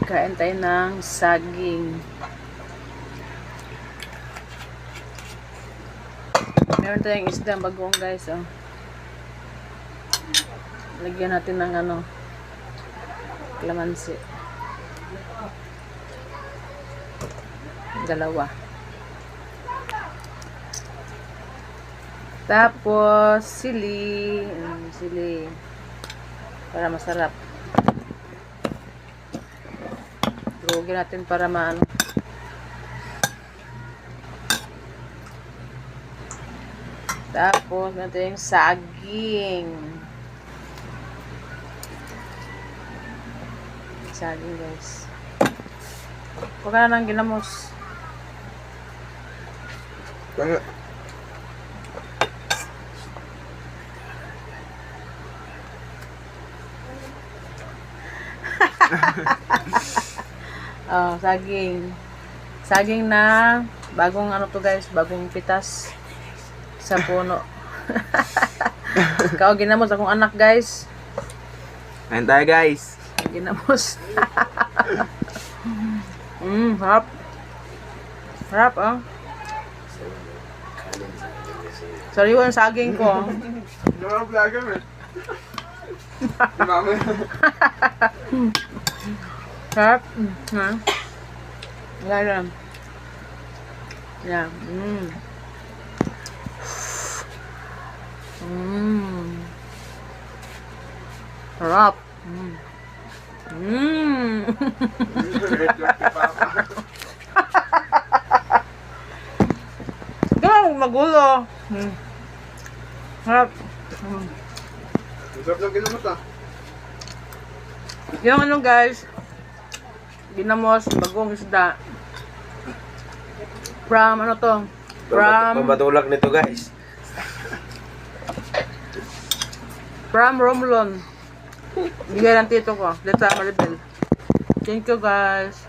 Kain tayo ng saging. Meron tayong isda bagoong guys. Oh. Lagyan natin ng kalamansi. Dalawa. Tapos sili. Sili. Para masarap. Lugyan natin para maano. Tapos natin yung saging. Saging guys. Huwag ka na nang ginamos. Kaya. Oh, saging. Saging na bagong to guys, bagong pitas sa puno. Ikaw ginamos akong anak guys. Kain tayo guys. Ginamos. Harap. Harap ah. Sariwa yung saging ko. Hindi mo vlogger eh. Mama. Harap. Ha? Yan. Yan. Harap. Ikaw, magulo. Harap. Masarap lang ginamot ah. Yung guys, ginamos, bagong isda. From to? Mabatulak nito guys. From Romulon. Bigay ng tito ko. Let's Maribel. Thank you guys.